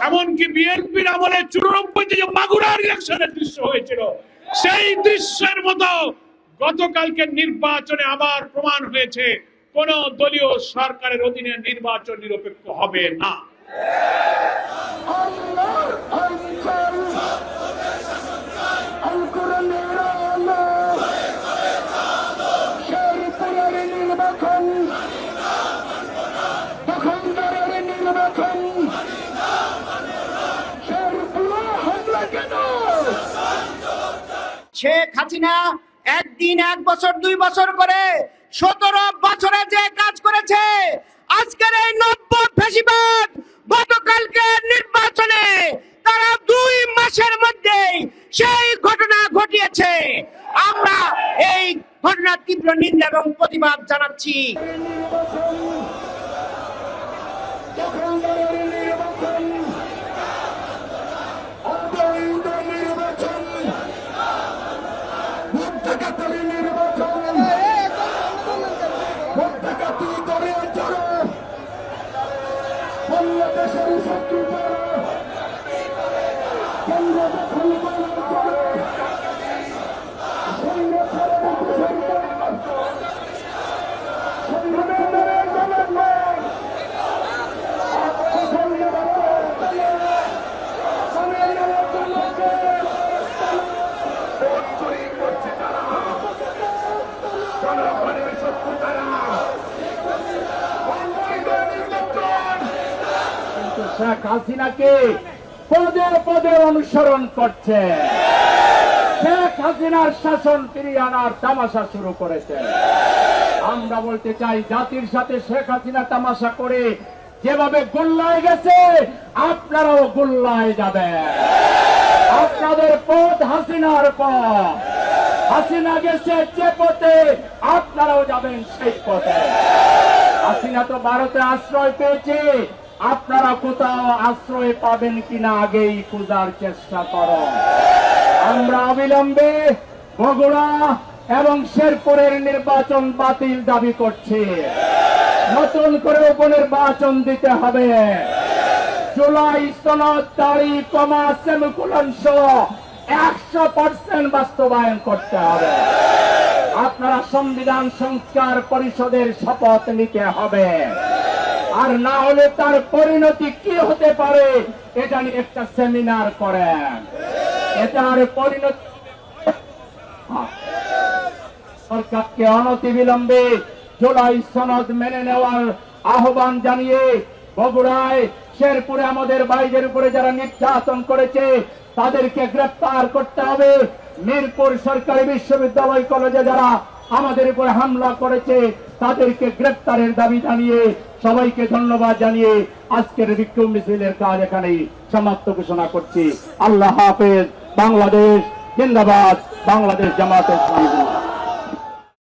এমনকি বিএনপির আমলে 94 যে মাগুরার ইলেকশনের দৃশ্য হয়েছিল, সেই দৃশ্যের মতো গতকালকে নির্বাচনে আবার প্রমাণ হয়েছে কোন দলীয় সরকারের অধীনে নির্বাচন নিরপেক্ষ হবে না। শেখ হাসিনা একদিন 1 বছর 2 বছর করে 17 বছরে যে কাজ করেছে, আজকের এই নব্য ফ্যাসিবাদ গতকালকে নির্বাচনে তারা 2 মাসের মধ্যেই সেই ঘটনা ঘটিয়েছে। আমরা এই ঘটনার তীব্র নিন্দা এবং প্রতিবাদ জানাচ্ছি। শেখ হাসিনাকে পদে পদে অনুসরণ করছে, শেখ হাসিনার শাসন ফিরিয়ে আনার তামাশা শুরু করেছে। আমরা বলতে চাই, জাতির সাথে শেখ হাসিনা তামাশা করে যেভাবে গোল্লায় গেছে, আপনারাও গোল্লায় যাবেন। আপনাদের পথ হাসিনার পথ, হাসিনা গেছে যে পথে, আপনারাও যাবেন সেই পথে। হাসিনা তো ভারতে আশ্রয় পেয়েছে, আপনারা কোথাও আশ্রয় পাবেন কিনা আগেই খোঁজার চেষ্টা করো। আমরা অবিলম্বে বগুড়া এবং শেরপুরের নির্বাচন বাতিল দাবি করছি। নতুন করে উপনির্বাচন দিতে হবে। জুলাই সনদ তারিখ কমা সেমিকোলন সহ 100% বাস্তবায়ন করতে হবে। আপনারা সংবিধান সংস্কার পরিষদের শপথ নিতে হবে, আর না হলে তার পরিণতি কি হতে পারে এটা নিয়ে একটা সেমিনার করেন। এটার পরিণতি সরকারকে অনতিবিলম্বে জুলাই সনদ মেনে নেওয়ার আহ্বান জানিয়ে বগুড়ায় শেরপুরে আমাদের ভাইদের উপরে যারা নির্যাতন করেছে তাদেরকে গ্রেফতার করতে হবে। মিরপুর সরকারি বিশ্ববিদ্যালয় কলেজে যারা আমাদের উপরে হামলা করেছে তাদেরকে গ্রেফতারের দাবি জানিয়ে সবাইকে ধন্যবাদ জানিয়ে আজকের বিক্ষোভ মিছিলের কাজ এখানেই সমাপ্ত ঘোষণা করছি। আল্লাহ হাফেজ। বাংলাদেশ জিন্দাবাদ। বাংলাদেশ জামায়াতে ইসলামী।